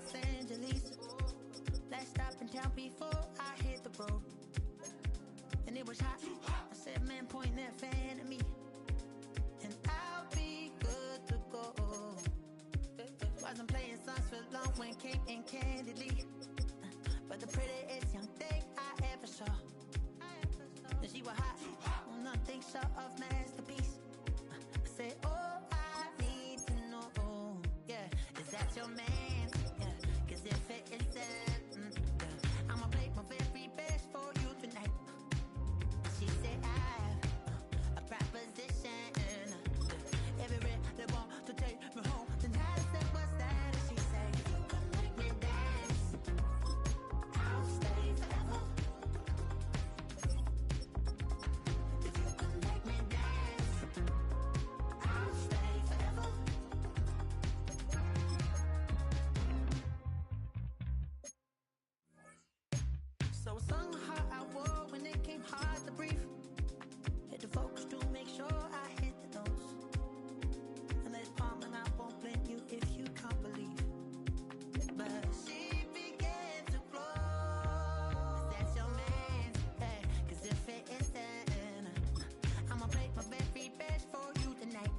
Los Angeles. Last stop in town before I hit the road. And it was hot. I said, man, point that fan at me. And I'll be good to go. Wasn't playing songs for long when came in candidly. But the prettiest young thing I ever saw. And she was hot. Oh, nothing short of masterpiece. I said, oh, I need to know. Yeah, is that your man? Yeah, cause if it isn't, I'ma play my very best for you tonight. She said, I have a proposition. Every really want to take me home tonight. I said, what's that? And she said, you can make me dance. I'll stay forever. If you can make me dance, I'll stay forever. So I sung how I wore when it came hard to breathe. Hit the focus to make sure I hit the notes. And let it palm and I won't blame you if you can't believe. But she began to flow. That's your man, hey, cause if it isn't, I'ma play my very best for you tonight.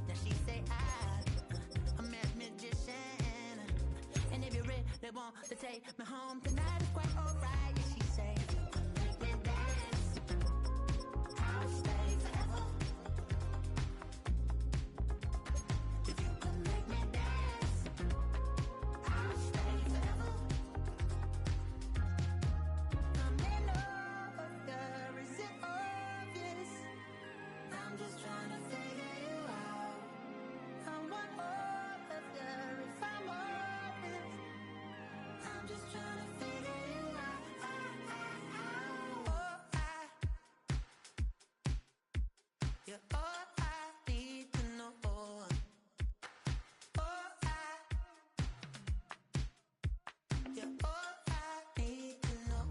Then she say I'm a magician. And if you really want to take me home tonight, it's quite alright. Yeah, she say, you can make me dance. I'll stay forever. If you can make me dance, I'll stay forever. I'm in order, is it obvious? I'm just trying to figure you out. I want all of you if I'm honest. I'm just trying to figure you out. Oh, you're all I need to know. Oh, you're all I need to know.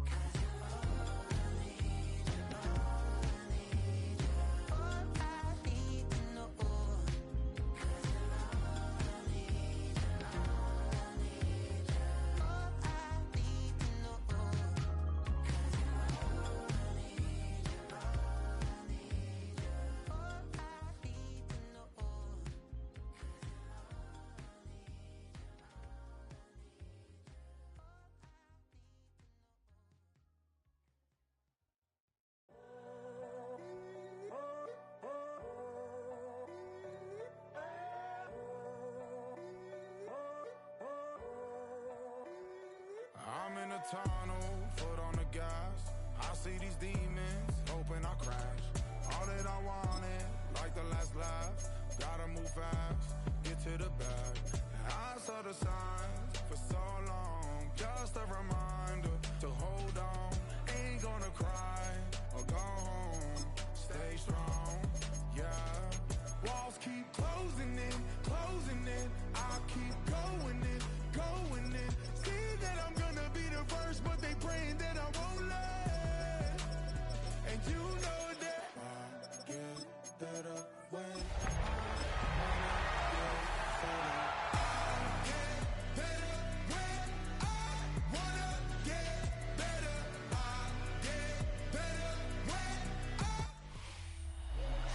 'Cause you're all I need, you're all I need, you're all I need to know. 'Cause you're all I need, you're all I need, you're all I need to know. 'Cause you're all I need, you're all I need, you're all I need to know. I'm in a tunnel, foot on the gas. I see these demons, hoping I crash. All that I wanted, like the last laugh. Gotta move fast, get to the bag. I saw the signs for so long, just a reminder to hold on. Ain't gonna cry or go home, stay strong, yeah. Walls keep closing in, I keep going in, going in. See that I'm gonna be the first, but they praying that I won't let. And you know that I get better when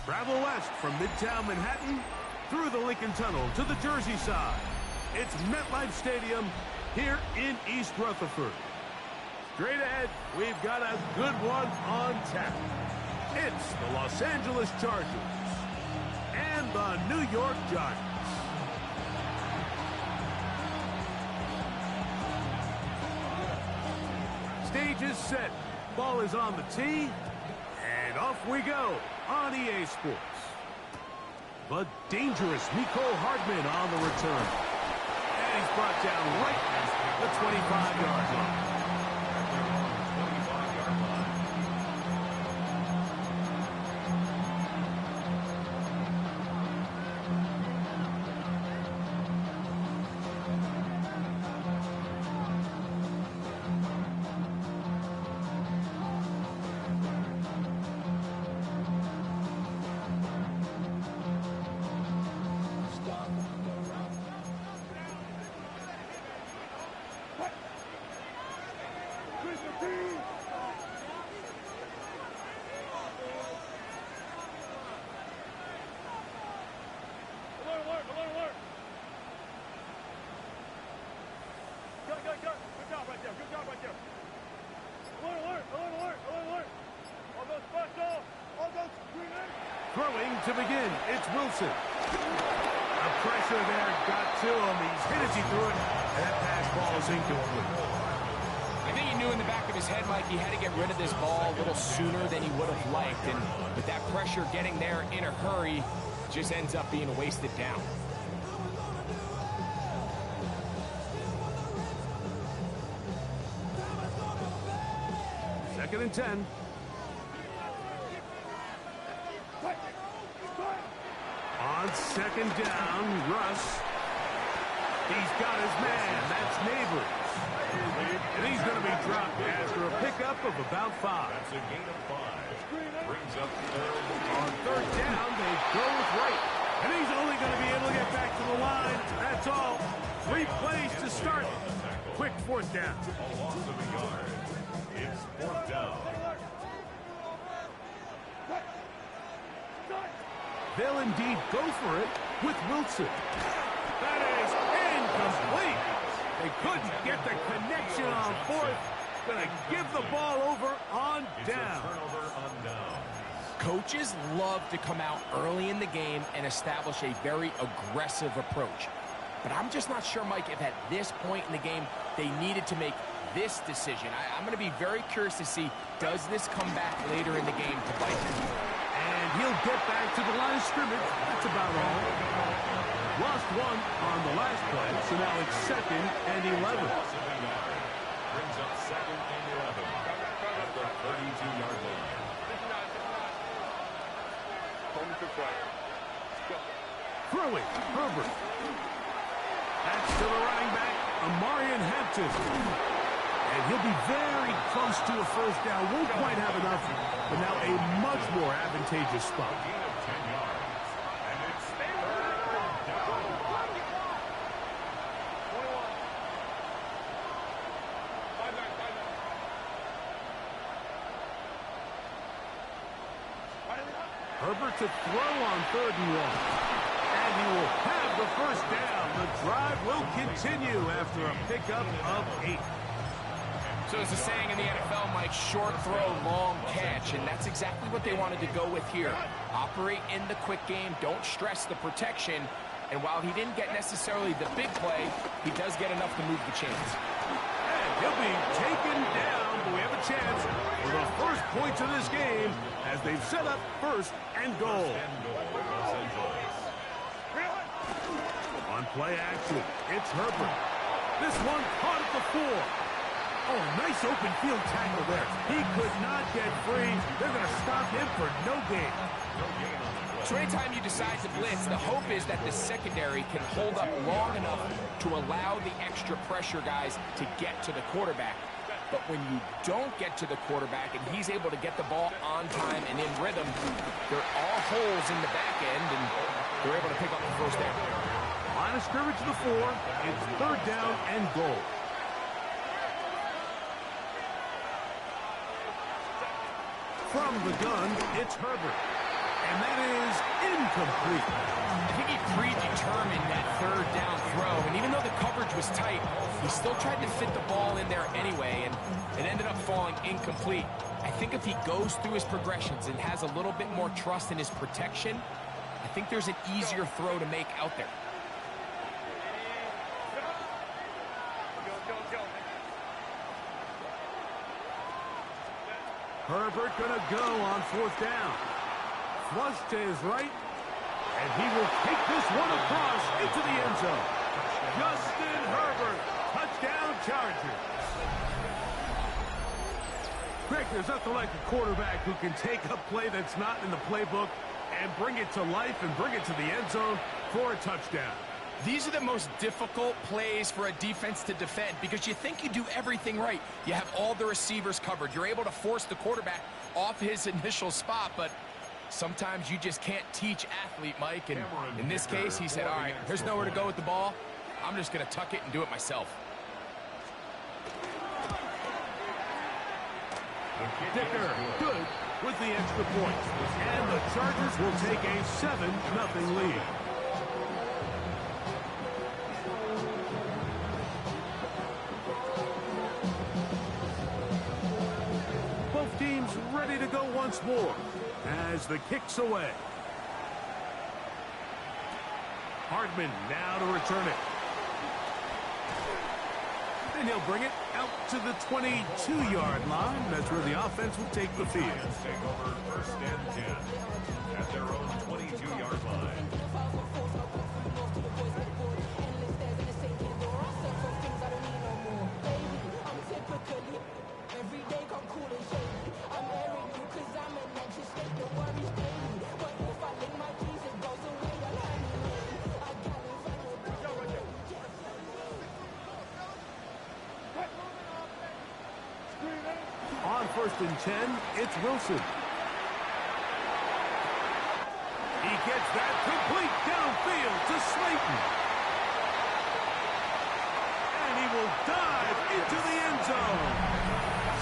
Travel west from Midtown Manhattan, through the Lincoln Tunnel to the Jersey side. It's MetLife Stadium here in East Rutherford. Straight ahead, we've got a good one on tap. It's the Los Angeles Chargers and the New York Giants. Stage is set, ball is on the tee, and off we go on EA Sports. The dangerous Miko Hardman on the return. And he's brought down right at the 25-yard line. Throwing to begin, it's Wilson. The pressure there got to him. He's hit as he threw it, and that pass ball is incomplete. I think he knew in the back of his head, Mike, he had to get rid of this ball a little sooner than he would have liked. And with that pressure getting there in a hurry, just ends up being a wasted down. Second and 10. On second down, Russ. He's got his man. That's Neighbors. And he's going to be dropped after a pickup of about 5. That's a gain of 5. Brings up third. On third down, they go with Wright. And he's only going to be able to get back to the line. That's all. 3 plays to start. Quick fourth down. A loss of a yard. It's fourth down. They'll indeed go for it with Wilson. That is incomplete. They couldn't get the connection on fourth. Gonna give the ball over on down. Turnover on down. Coaches love to come out early in the game and establish a very aggressive approach. But I'm just not sure, Mike, if at this point in the game they needed to make this decision. I'm going to be very curious to see, does this come back later in the game to bite them? And he'll get back to the line of scrimmage. That's about all. Lost one on the last play, so now it's second and 11. Loss of a yard. Brings up second and 11 at the 32-yard line. Throwing, Herbert. That's to the running back, Amarian Hampton. And he'll be very close to a first down. Won't quite have enough, but now a much more advantageous spot. Gain of 10 yards. And it's third down. Herbert to throw on 3rd and 1. And he will have the first down. The drive will continue after a pickup of 8. So there's a saying in the NFL, Mike, short throw, long catch, and that's exactly what they wanted to go with here. Operate in the quick game, don't stress the protection, and while he didn't get necessarily the big play, he does get enough to move the chains. And he'll be taken down, but we have a chance for the first points of this game as they've set up 1st and goal. Los Angeles. On play action, it's Herbert. This one caught at the 4. Oh, nice open field tackle there. He could not get free. They're going to stop him for no gain. So anytime you decide to blitz, the hope is that the secondary can hold up long enough to allow the extra pressure guys to get to the quarterback. But when you don't get to the quarterback and he's able to get the ball on time and in rhythm, there are all holes in the back end, and they're able to pick up the first down. Line of scrimmage to the 4. It's 3rd down and goal. From the gun, it's Herbert. And that is incomplete. I think he predetermined that 3rd down throw, and even though the coverage was tight, he still tried to fit the ball in there anyway, and it ended up falling incomplete. I think if he goes through his progressions and has a little bit more trust in his protection, I think there's an easier throw to make out there. Herbert gonna go on 4th down. Flush to his right, and he will take this one across into the end zone. Justin Herbert, touchdown Chargers. Greg, there's nothing like a quarterback who can take a play that's not in the playbook and bring it to life and bring it to the end zone for a touchdown. These are the most difficult plays for a defense to defend because you think you do everything right. You have all the receivers covered. You're able to force the quarterback off his initial spot, but sometimes you just can't teach athlete, Mike. And in this case, he said, all right, there's nowhere to go with the ball. I'm just going to tuck it and do it myself. Dicker, good with the extra point. And the Chargers will take a 7-0 lead. Both teams ready to go once more as the kick's away. Hardman now to return it. And he'll bring it out to the 22-yard line. That's where the offense will take the field. Take over 1st and 10 at their own 22-yard line. On 1st and 10, it's Wilson. He gets that complete downfield to Slayton. And he will dive into the end zone.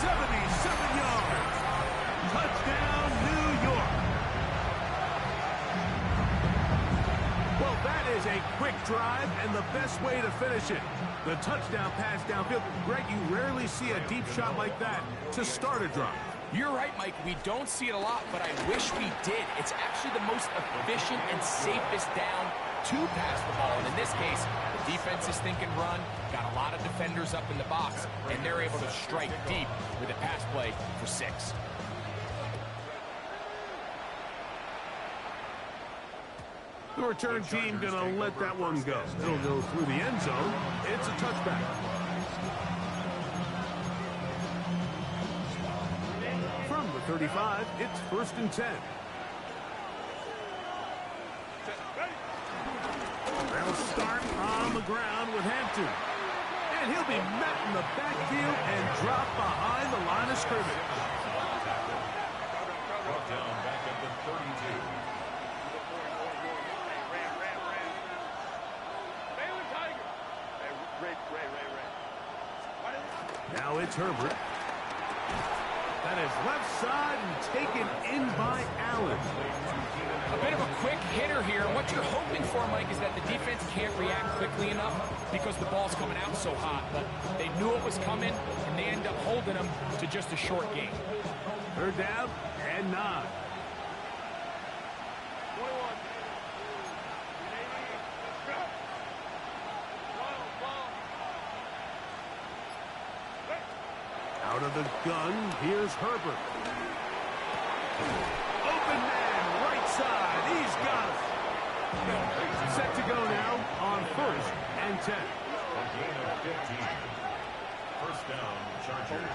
77 yards. Touchdown, New York. Well, that is a quick drive and the best way to finish it. The touchdown pass downfield. Greg, you rarely see a deep shot like that to start a drive. You're right, Mike. We don't see it a lot, but I wish we did. It's actually the most efficient and safest down to pass the ball. And in this case, the defense is thinking run, got a lot of defenders up in the box, and they're able to strike deep with a pass play for 6. The return team going to let that one go. It'll go through the end zone. It's a touchback. From the 35, it's 1st and 10. They'll start on the ground with Hampton. And he'll be met in the backfield and dropped behind the line of scrimmage. Brought down back at the 32. Now it's Herbert. That is left side and taken in by Allen. A bit of a quick hitter here. What you're hoping for, Mike, is that the defense can't react quickly enough because the ball's coming out so hot. But they knew it was coming, and they end up holding them to just a short game. 3rd down and 9. Out of the gun, here's Herbert. Open man, right side. He's got it. Set to go now on 1st and 10. A gain of 15. 1st down, Chargers.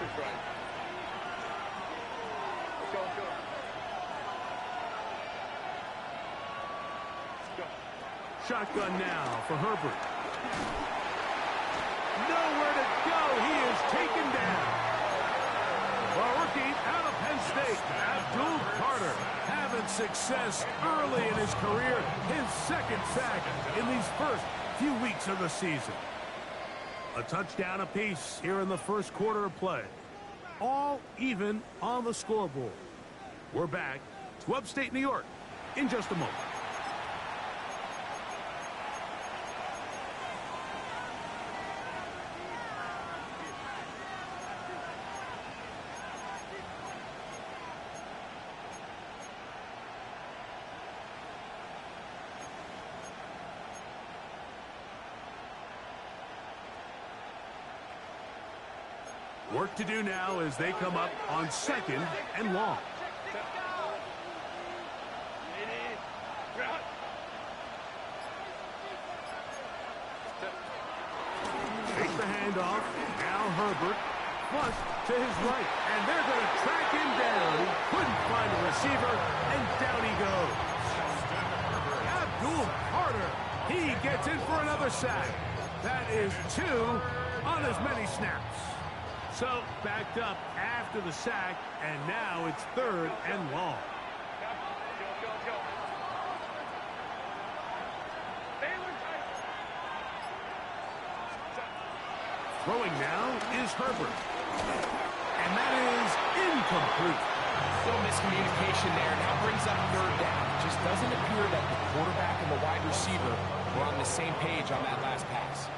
Shotgun now for Herbert. Nowhere to go. He is taken down. A rookie out of Penn State, Abdul Carter, having success early in his career. His 2nd sack in these first few weeks of the season. A touchdown apiece here in the 1st quarter of play. All even on the scoreboard. We're back to upstate New York in just a moment. Work to do now as they come up on 2nd and long. Take the handoff. Now Herbert. Flush to his right. And they're going to track him down. He couldn't find a receiver. And down he goes. Abdul Carter. He gets in for another sack. That is 2 on as many snaps. So, backed up after the sack, and now it's 3rd and long. Throwing now is Herbert. And that is incomplete. Little miscommunication there. Now brings up third down. It just doesn't appear that the quarterback and the wide receiver were on the same page on that last pass.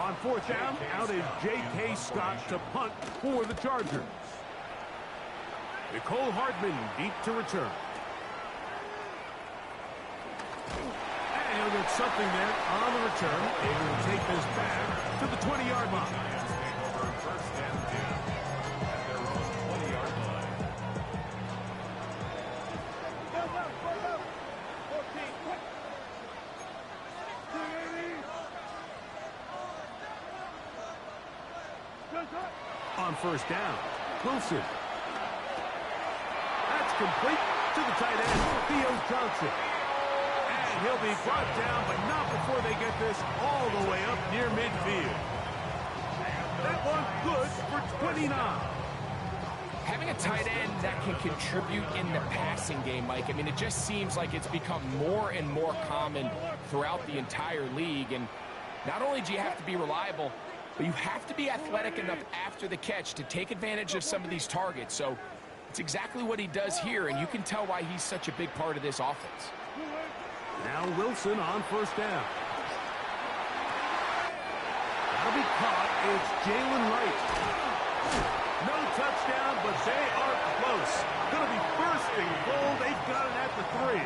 On fourth down, out is J.K. Scott to punt for the Chargers. Nicole Hardman deep to return. And he'll get something there on the return. Able to take this back to the 20-yard line. On first down, Wilson. That's complete to the tight end, Theo Johnson. And he'll be brought down, but not before they get this all the way up near midfield. That one good for 29. Having a tight end that can contribute in the passing game, Mike, I mean, it just seems like it's become more and more common throughout the entire league. And not only do you have to be reliable, but you have to be athletic enough after the catch to take advantage of some of these targets. So it's exactly what he does here, and you can tell why he's such a big part of this offense. Now Wilson on first down. That'll be caught. It's Jalen Wright. No touchdown, but they are close. Going to be first and goal. They've got it at the 3.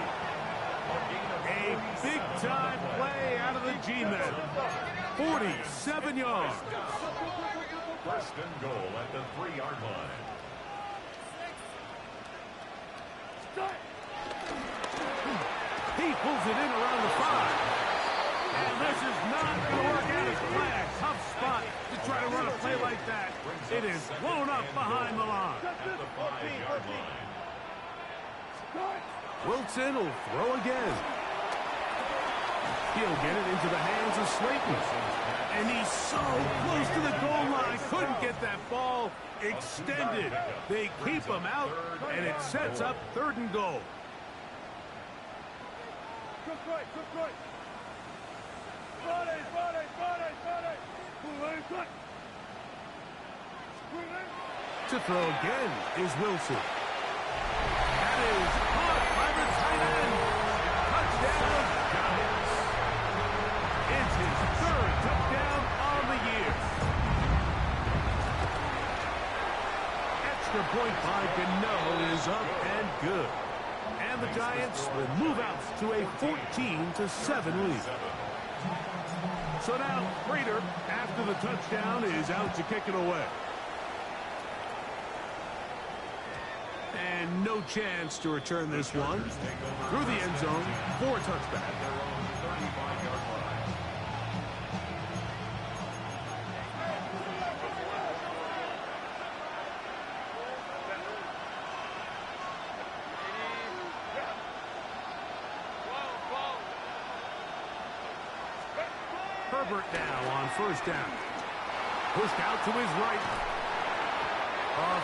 A big-time play out of the G-Men. 47 yards. First and goal at the 3-yard line. He pulls it in around the 5. And this is not going to work out as planned. Tough spot to try to run a play like that. It is blown up behind the line. At the 5-yard line. Wilson will throw again. He'll get it into the hands of Slayton. And he's so close to the goal line. Couldn't get that ball extended. They keep him out, and it sets up 3rd and goal. To throw again is Wilson. That is caught by the tight end. Touchdown, Giants. It's his 3rd touchdown on the year. Extra point by Gano is up and good. And the Giants will move out to a 14-7 lead. So now, Prater, after the touchdown, is out to kick it away. And no chance to return this one through the end zone for a touchback. Herbert now on first down. Pushed out to his right.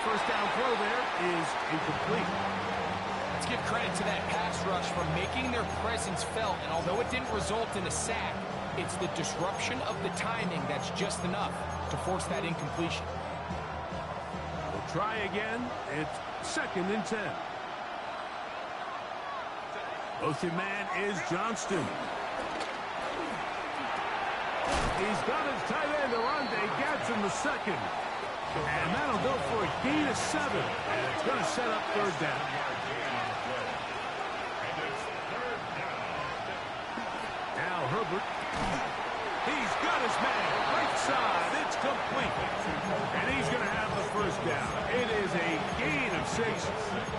First down throw there is incomplete. Let's give credit to that pass rush for making their presence felt. And although it didn't result in a sack, it's the disruption of the timing that's just enough to force that incompletion. We'll try again. It's 2nd and 10. Motion man is Johnston. He's got his tight end, Arande Gadsden, the 2nd. And that'll go for a gain of 7. And it's going to set up 3rd down. Now Herbert. He's got his man. Right side. It's complete. And he's going to have the 1st down. It is a gain of 6.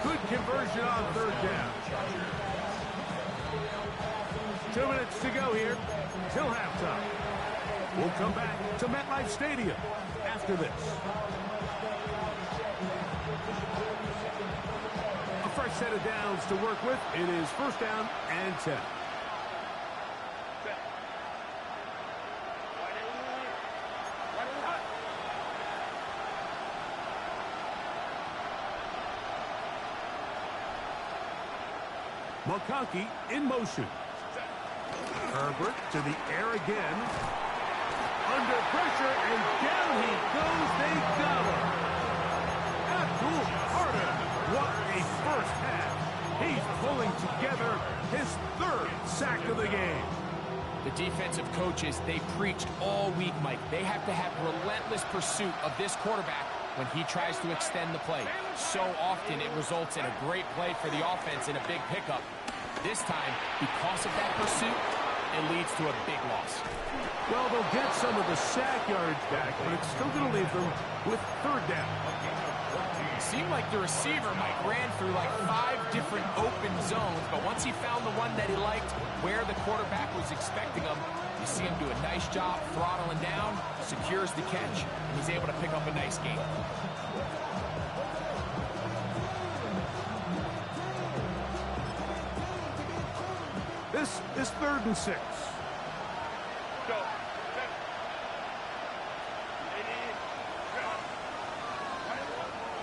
Good conversion on 3rd down. 2 minutes to go here till halftime. We'll come back to MetLife Stadium after this. A fresh set of downs to work with. It is 1st down and 10. McConkey in motion. Herbert to the air again. Under pressure, and down he goes. They got him. Abdul pulling together his third sack of the game. The defensive coaches, they preached all week, Mike. They have to have relentless pursuit of this quarterback when he tries to extend the play. So often it results in a great play for the offense and a big pickup. This time, because of that pursuit, it leads to a big loss. Well, they'll get some of the sack yards back, but it's still going to leave them with third down. It seemed like the receiver, Mike, ran through like 5 different open zones, but once he found the one that he liked, where the quarterback was expecting him, you see him do a nice job throttling down, secures the catch, and he's able to pick up a nice gain. This 3rd and 6.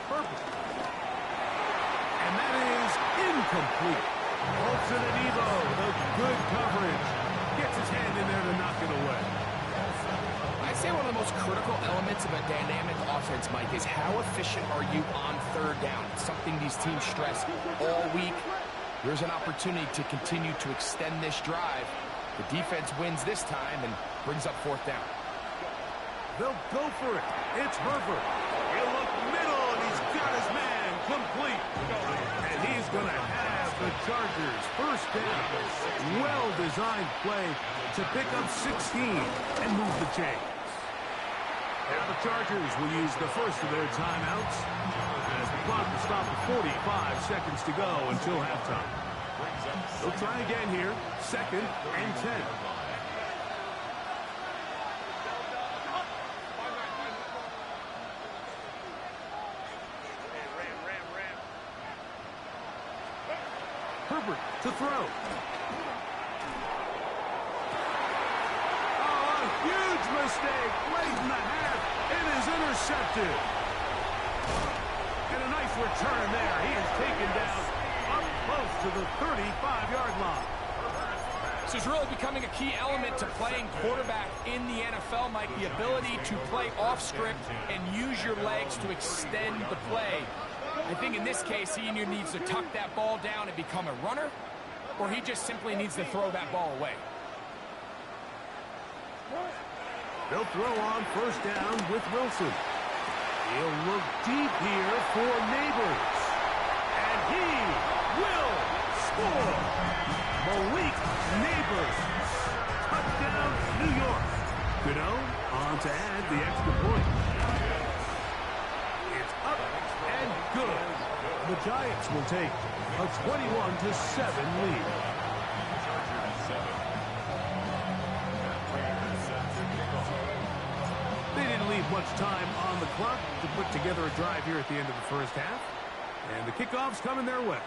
Perfect. And that is incomplete. Olsen and Evo, the good coverage. Gets his hand in there to knock it away. I'd say one of the most critical elements of a dynamic offense, Mike, is how efficient are you on 3rd down? It's something these teams stress all week. Here's an opportunity to continue to extend this drive. The defense wins this time and brings up 4th down. They'll go for it. It's Herbert. He'll look middle, and he's got his man complete. And he's going to have the Chargers first down. Well-designed play to pick up 16 and move the chains. Now the Chargers will use the first of their timeouts as the clock will stop at 45 seconds to go until halftime. They'll try again here, 2nd and 10. Herbert to throw. Oh, a huge mistake late in the half. It is intercepted. And a nice return there. He is taken down up close to the 35-yard line. This is really becoming a key element to playing quarterback in the NFL, Mike. The ability to play off script and use your legs to extend the play. I think in this case, he either needs to tuck that ball down and become a runner, or he just simply needs to throw that ball away. They'll throw on 1st down with Wilson. He'll look deep here for Neighbors. And he will score. Malik Neighbors. Touchdown, New York. Gano on to add the extra point. It's up and good. The Giants will take a 21-7 lead. They didn't leave much time on the clock to put together a drive here at the end of the first half. And the kickoff's coming their way.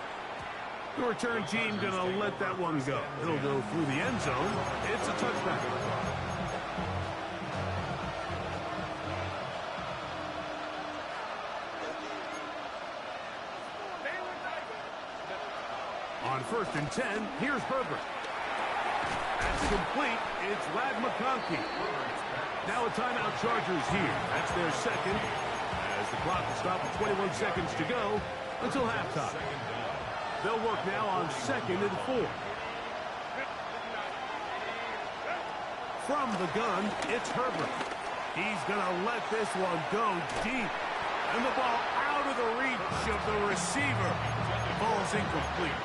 The return team going to let that one go. It'll go through the end zone. It's a touchback. On 1st and 10, here's Herbert. That's complete. It's Ladd McConkey. Now a timeout Chargers here. That's their 2nd. As the clock will stop at 21 seconds to go until halftime. They'll work now on 2nd and 4. From the gun, it's Herbert. He's going to let this one go deep. And the ball out of the reach of the receiver. Ball's incomplete.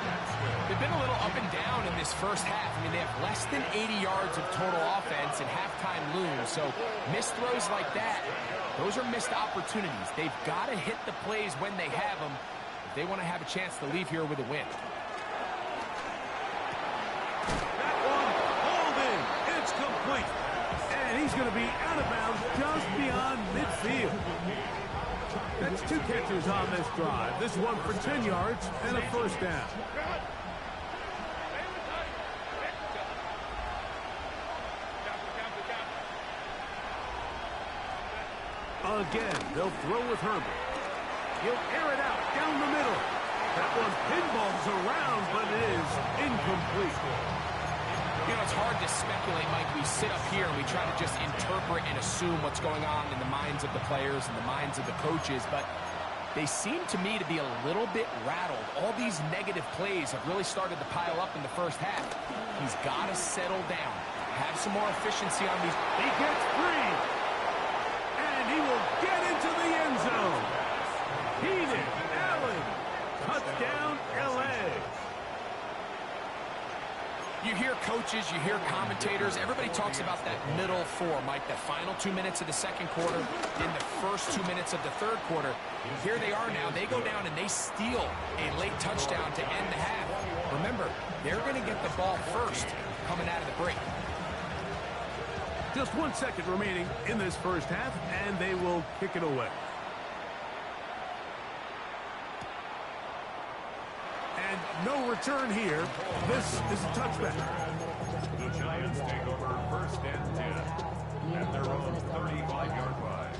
They've been a little up and down in this first half. I mean, they have less than 80 yards of total offense and halftime looms. So missed throws like that, those are missed opportunities. They've got to hit the plays when they have them if they want to have a chance to leave here with a win. That one hauled in. It's complete. And he's going to be out of bounds just beyond midfield. That's 2 catches on this drive. This one for 10 yards and a first down. Again, they'll throw with Herbert. He'll air it out down the middle. That one pinballs around, but it is incomplete. You know, it's hard to speculate, Mike. We sit up here and we try to just interpret and assume what's going on in the minds of the players and the minds of the coaches. But they seem to me to be a little bit rattled. All these negative plays have really started to pile up in the first half. He's got to settle down, have some more efficiency on these. He gets free, and he will get into the end zone. Keenan Allen, touchdown, L.A. You hear coaches, you hear commentators, everybody talks about that middle four, Mike, the final 2 minutes of the second quarter, then the first 2 minutes of the third quarter. Here they are now. They go down and they steal a late touchdown to end the half. Remember, they're going to get the ball first coming out of the break. Just 1 second remaining in this first half, and they will kick it away. And no return here. This is a touchback. The Giants take over first and 10 at their own 35-yard line.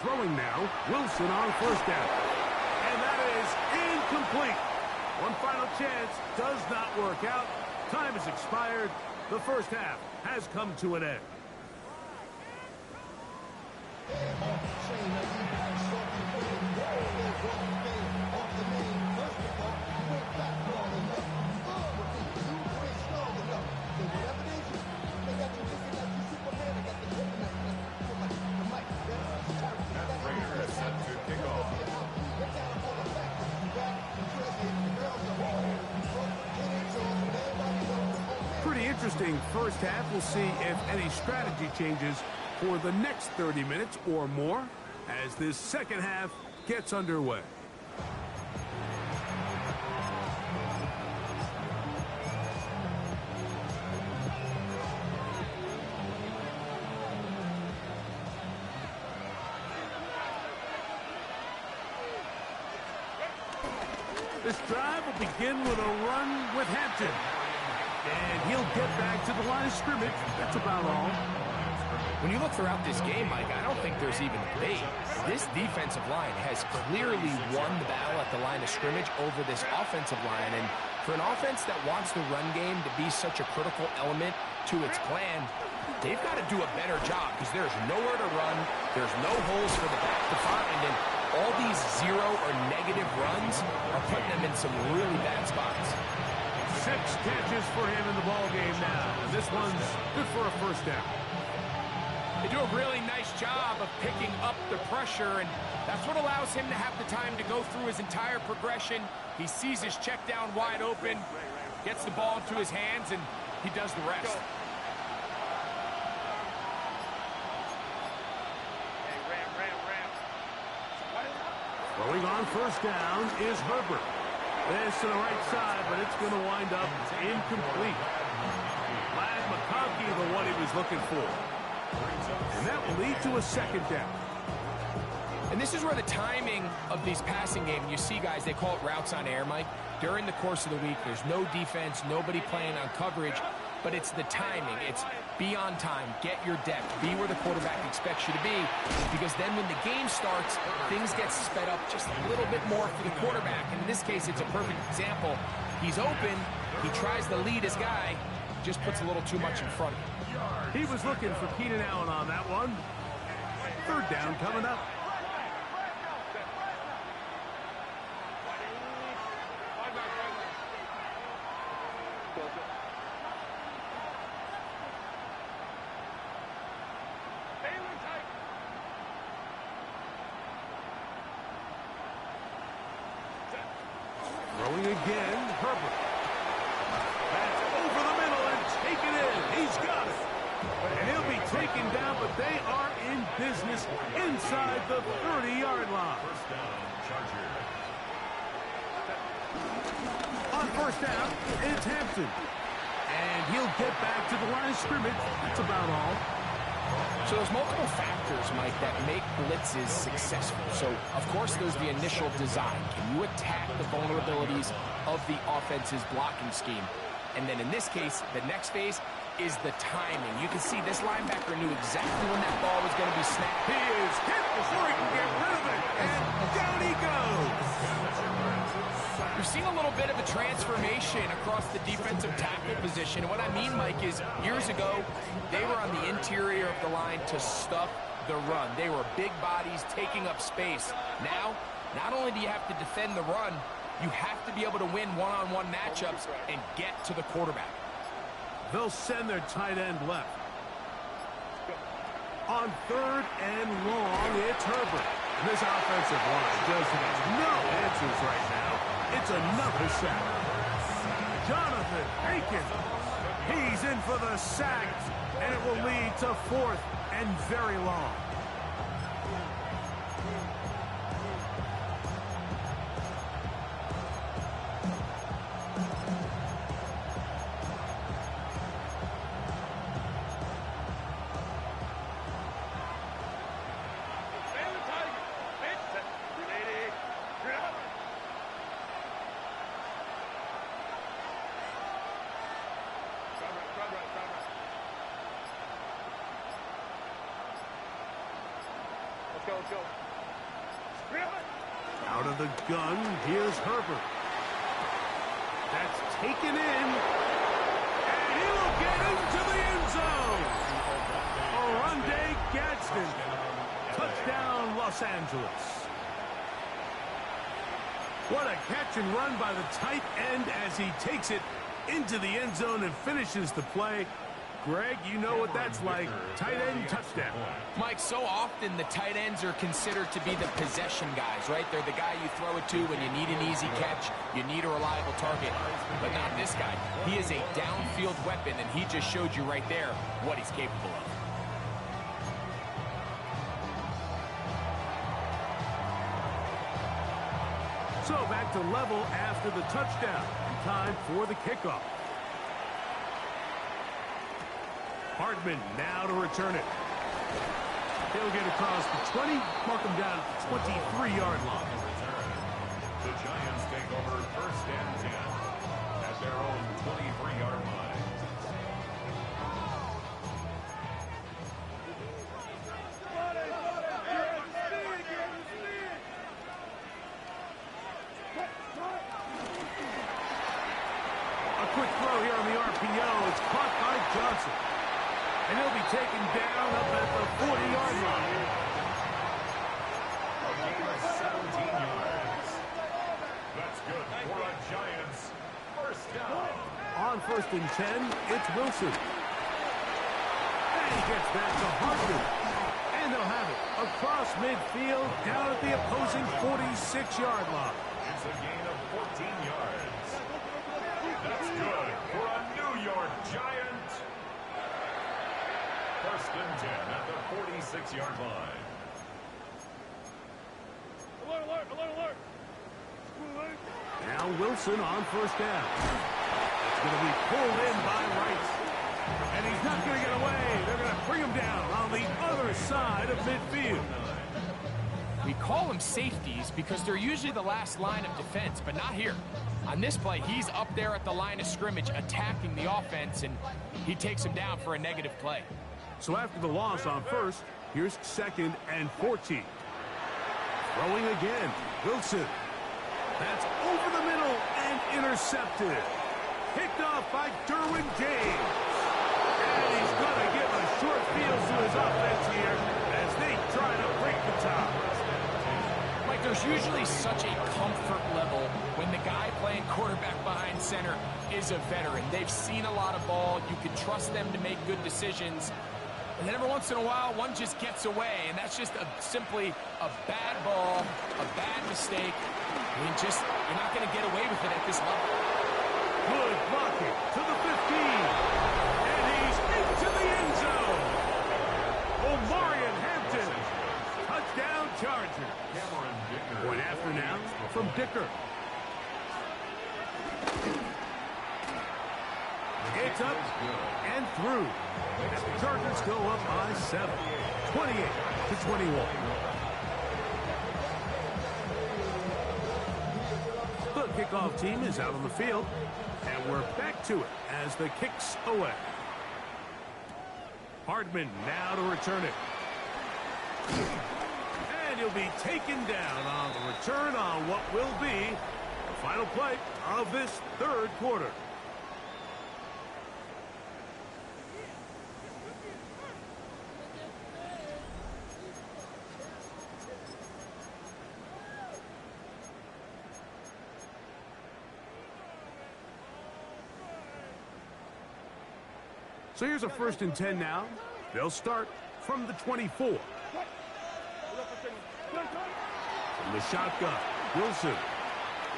Throwing now, Wilson on first down. And that is incomplete. One final chance does not work out. Time has expired. The first half has come to an end. Pretty interesting first half. We'll see if any strategy changes for the next 30 minutes or more as this second half gets underway. This drive will begin with a run with Hampton. And he'll get back to the line of scrimmage. That's about all. When you look throughout this game, Mike, I don't think there's even debate. This defensive line has clearly won the battle at the line of scrimmage over this offensive line. And for an offense that wants the run game to be such a critical element to its plan, they've got to do a better job because there's nowhere to run. There's no holes for the back to find. And all these zero or negative runs are putting them in some really bad spots. 6 catches for him in the ball game now. And this one's good for a first down. They do a really nice job of picking up the pressure, and that's what allows him to have the time to go through his entire progression. He sees his check down wide open, gets the ball into his hands, and he does the rest. Throwing on first down is Herbert. This to the right side, but it's going to wind up incomplete. Vlad McConkey, the one he was looking for. And that will lead to a second down. And this is where the timing of these passing games, you see guys, they call it routes on air, Mike. During the course of the week, there's no defense, nobody playing on coverage, but it's the timing. It's be on time, get your depth, be where the quarterback expects you to be, because then when the game starts, things get sped up just a little bit more for the quarterback. And in this case, it's a perfect example. He's open, he tries to lead his guy, just puts a little too much in front of him. He was looking for Keenan Allen on that one. Third down coming up. Throwing again, Herbert. That's over the middle and taken in. He's got it. And he'll be taken down, but they are in business inside the 30-yard line. First down, Chargers. On first down, it's Hampton. And he'll get back to the line of scrimmage. That's about all. So there's multiple factors, Mike, that make blitzes successful. So, of course, there's the initial design. Can you attack the vulnerabilities of the offense's blocking scheme? And then in this case, the next phase is the timing. You can see this linebacker knew exactly when that ball was going to be snapped. He is hit before he can get rid of it, and down he goes. We've seen a little bit of a transformation across the defensive tackle position. And what I mean, Mike, is years ago, they were on the interior of the line to stuff the run. They were big bodies taking up space. Now, not only do you have to defend the run, you have to be able to win one-on-one matchups and get to the quarterback. They'll send their tight end left. On 3rd and long, it's Herbert. And this offensive line just has no answers right now. It's another sack. Jonathan Bacon. He's in for the sack, and it will lead to 4th and very long. Let's go. Out of the gun, here's Herbert. That's taken in. And he will get into the end zone. Oronde Gadsden. Touchdown, Los Angeles. What a catch and run by the tight end as he takes it into the end zone and finishes the play. Greg, you know what that's like. Tight end touchdown. Mike, so often the tight ends are considered to be the possession guys, right? They're the guy you throw it to when you need an easy catch, you need a reliable target. But not this guy. He is a downfield weapon, and he just showed you right there what he's capable of. So back to level after the touchdown. Time for the kickoff. Hartman now to return it. He'll get across the 20, mark him down at the 23-yard line. The Giants take over 1st and 10 at their own 23-yard line. A quick throw here on the RPO. It's caught by Johnson. And he'll be taken down up at the 40-yard line. A gain of 17 yards. That's good for a Giants 1st down. On 1st and 10, it's Wilson. And he gets back to Hartman. And they'll have it across midfield down at the opposing 46-yard line. It's a gain of 14 yards. That's good for a New York Giant. 1st and 10 at the 46-yard line. Alert. Now Wilson on 1st down. It's going to be pulled in by Rice. And he's not going to get away. They're going to bring him down on the other side of midfield. We call them safeties because they're usually the last line of defense, but not here. On this play, he's up there at the line of scrimmage attacking the offense, and he takes him down for a negative play. So after the loss on 1st, here's 2nd and 14. Throwing again, Wilson. That's over the middle and intercepted. Picked off by Derwin James. And he's going to give a short field to his offense here as they try to break the top. Like, there's usually such a comfort level when the guy playing quarterback behind center is a veteran. They've seen a lot of ball. You can trust them to make good decisions. And then every once in a while, one just gets away, and that's just simply a bad ball, a bad mistake. I mean, you're not going to get away with it at this level. Good blocking to the 15. And he's into the end zone. Omarion Hampton. Touchdown Chargers. Point after now from Dicker. It's up and through. As the Chargers go up by 7, 28-21. The kickoff team is out on the field, and we're back to it as the kick's away. Hardman now to return it. And he'll be taken down on the return on what will be Final play of this third quarter. So here's a 1st and 10 now. They'll start from the 24. From the shotgun, Wilson.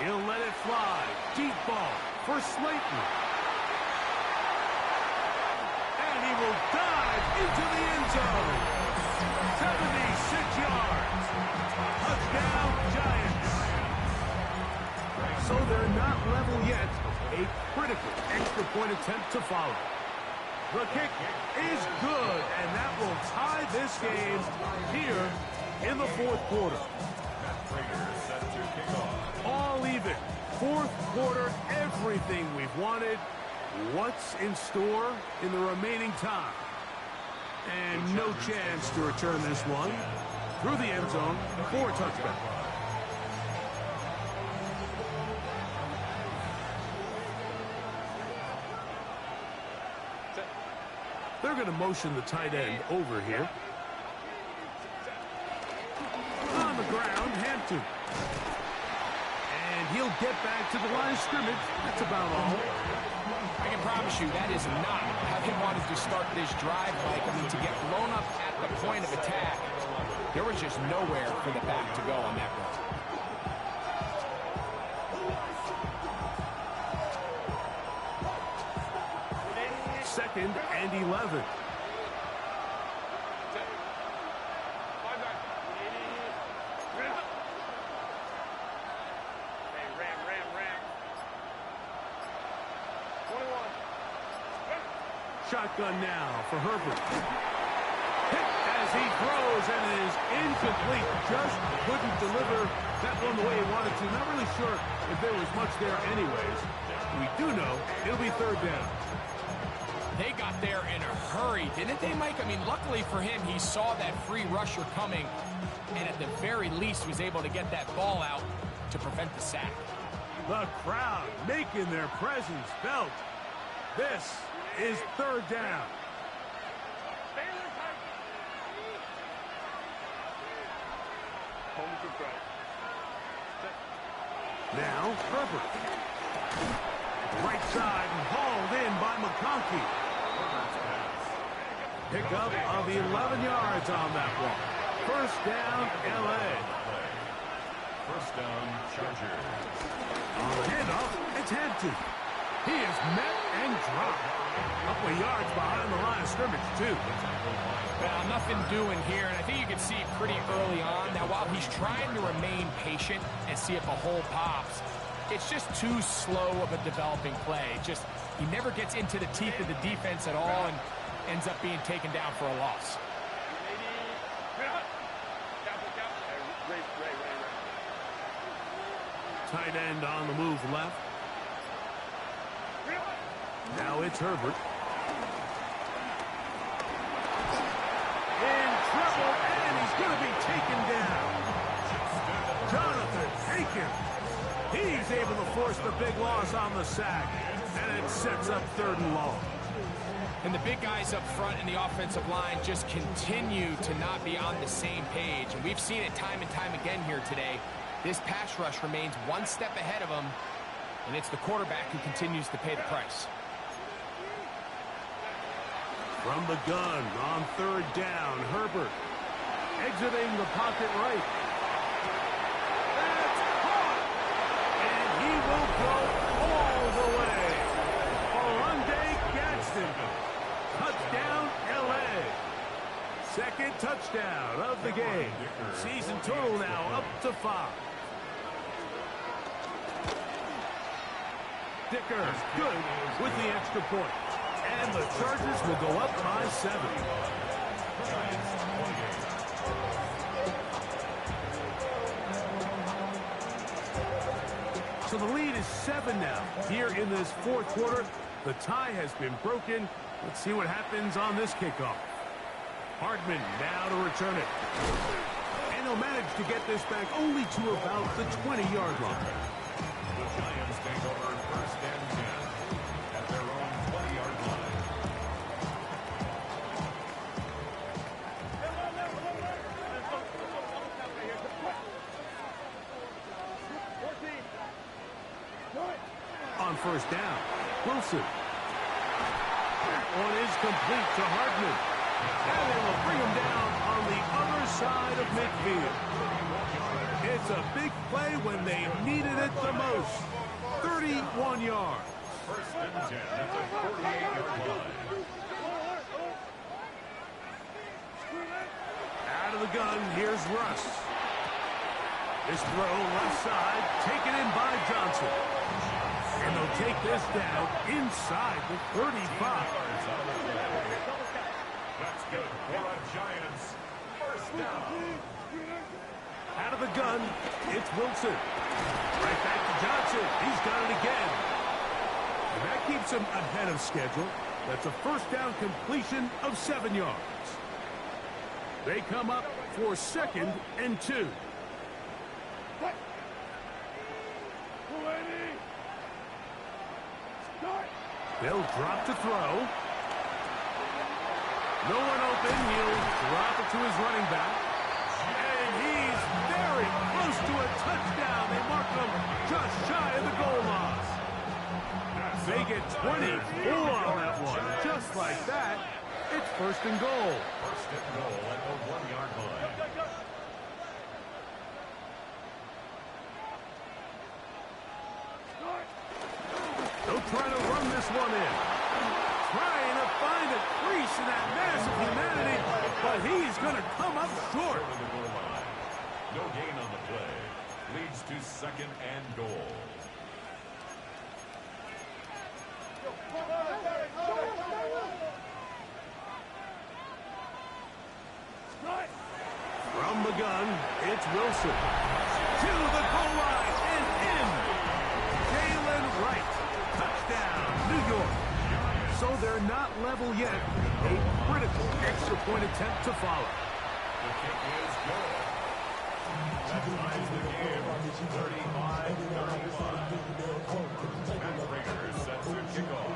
He'll let it fly. Deep ball for Slayton. And he will dive into the end zone. 76 yards. Touchdown, Giants. So they're not level yet. A critical extra point attempt to follow. The kick is good, and that will tie this game here in the fourth quarter. All even. Fourth quarter, everything we've wanted. What's in store in the remaining time? And no chance to return this one through the end zone for a touchback. They're going to motion the tight end over here. On the ground, Hampton. And he'll get back to the line of scrimmage. That's about all. I can promise you that is not how he wanted to start this drive, Mike. I mean, to get blown up at the point of attack, there was just nowhere for the back to go on that run. 2nd and 11. Shotgun now for Herbert. Hit as he throws and is incomplete. Just couldn't deliver that one the way he wanted to. Not really sure if there was much there anyways. We do know it'll be 3rd down. They got there in a hurry, didn't they, Mike? I mean, luckily for him, he saw that free rusher coming and at the very least was able to get that ball out to prevent the sack. The crowd making their presence felt. This is 3rd down. Now, Herbert. Right side and hauled in by McConkey. Pickup of 11 yards on that one. 1st down, L.A. 1st down, Chargers. On the handoff, it's Hampton. He is met and dropped. A couple of yards behind the line of scrimmage, too. Well, nothing doing here, and I think you can see pretty early on that while he's trying to remain patient and see if a hole pops, it's just too slow of a developing play. He never gets into the teeth of the defense at all and ends up being taken down for a loss. Tight end on the move left. Now it's Herbert. In trouble, and he's going to be taken down. Jonathan Hankins. He's able to force the big loss on the sack, and it sets up 3rd and long. And the big guys up front in the offensive line just continue to not be on the same page. And we've seen it time and time again here today. This pass rush remains one step ahead of them, and it's the quarterback who continues to pay the price. From the gun on 3rd down, Herbert exiting the pocket right. That's caught! And he will go all the way. Oronde Gadsden. Touchdown, L.A. 2nd touchdown of the game. Season total now up to 5. Dicker good with the extra point. And the Chargers will go up by 7. So the lead is 7 now. Here in this 4th quarter, the tie has been broken. Let's see what happens on this kickoff. Hardman now to return it. And he'll manage to get this back only to about the 20-yard line. The Giants take over first and 10 at their own 20-yard line. On first down, Wilson. That one is complete to Hardman. And they will bring him down on the other side of midfield. It's a big play when they needed it the most. 31 yards. First and 10 at the 48-yard line. Out of the gun, here's Russ. This throw left side, taken in by Johnson. And they'll take this down inside the 35. That's good for a Giants first down. Out of the gun, it's Wilson. Right back to Johnson. He's got it again. And that keeps him ahead of schedule. That's a first down completion of 7 yards. They come up for 2nd and 2. They'll drop to throw. No one open. He'll drop it to his running back. And he's very close to a touchdown. They mark him just shy of the goal line. They get 24 on that one. Just like that, it's 1st and goal. First and goal at the 1-yard line. They'll try to run this one in. Trying to find a crease in that mass of humanity, but he's going to come up short. No gain on the play. Leads to 2nd and goal. From the gun, it's Wilson. To the goal line and in. Jalen Wright. Touchdown, New York. So they're not level yet. A critical extra point attempt to follow. The kick is good. That ties the game. 35-31. McGregor set to kick off.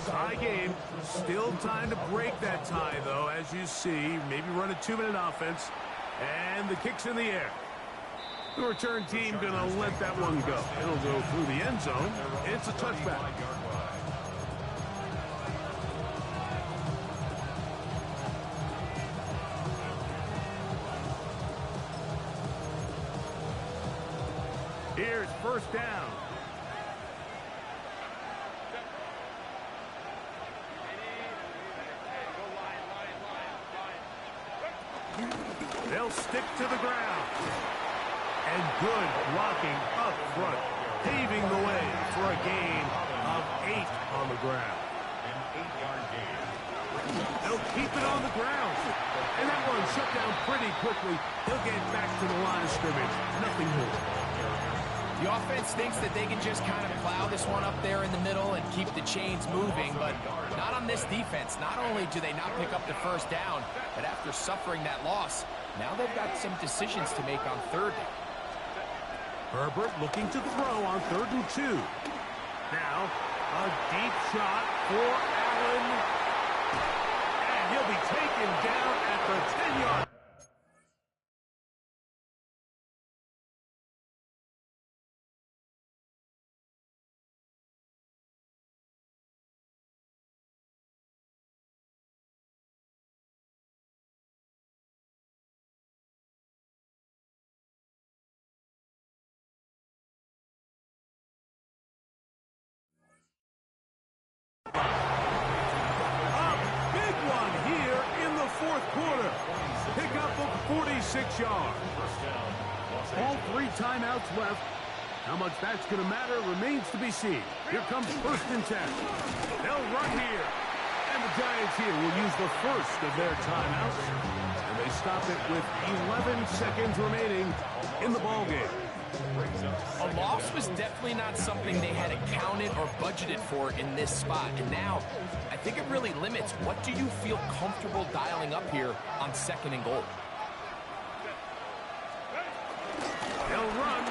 Tie game. Still time to break that tie, though, as you see. Maybe run a 2-minute offense. And the kick's in the air. The return team going to let that one go. It'll go through the end zone. It's a touchback. Here's first down. They'll stick to the ground. And good blocking up front, paving the way for a gain of 8 on the ground. An 8-yard gain. They'll keep it on the ground. And that one shut down pretty quickly. He'll get back to the line of scrimmage. Nothing more. The offense thinks that they can just kind of plow this one up there in the middle and keep the chains moving, but not on this defense. Not only do they not pick up the first down, but after suffering that loss, now they've got some decisions to make on 3rd down. Herbert looking to throw on 3rd and 2. Now, a deep shot for Allen. And he'll be taken down at the 10-yard. Pickup of 46 yards. All 3 timeouts left. How much that's going to matter remains to be seen. Here comes 1st and 10. They'll run here. And the Giants here will use the first of their timeouts. And they stop it with 11 seconds remaining in the ballgame. A loss was definitely not something they had accounted or budgeted for in this spot. And now, I think it really limits what do you feel comfortable dialing up here on 2nd and goal. They'll run.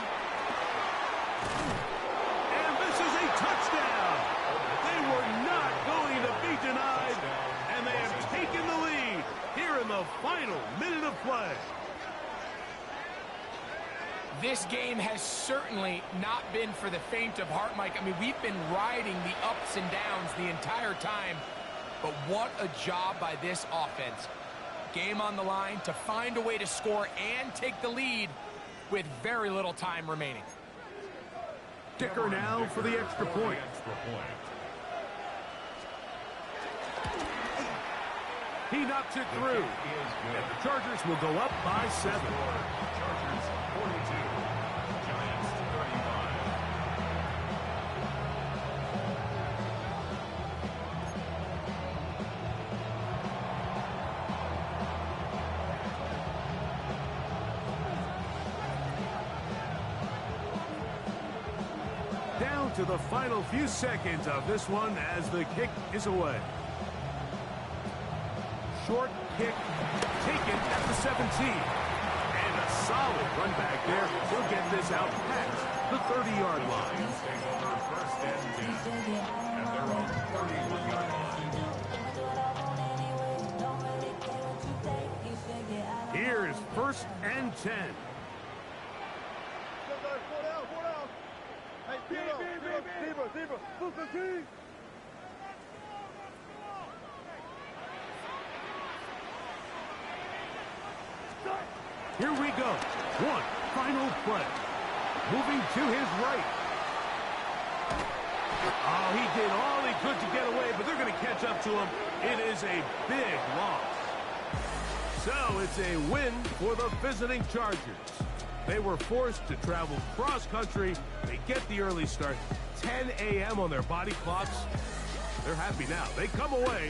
This game has certainly not been for the faint of heart, Mike. I mean, we've been riding the ups and downs the entire time, but what a job by this offense. Game on the line to find a way to score and take the lead with very little time remaining. Kicker now for the extra point. He knocks it through. And the Chargers will go up by 7. Chargers 42, Giants 35. Down to the final few seconds of this one as the kick is away. Short kick taken at the 17. And a solid run back there. He'll get this out past the 30-yard line. Take over first and 10 at their own 31-yard line. Here is first and 10. Here we go. One final play. Moving to his right. Oh, he did all he could to get away, but they're going to catch up to him. It is a big loss. So it's a win for the visiting Chargers. They were forced to travel cross-country. They get the early start. 10 a.m. on their body clocks. They're happy now. They come away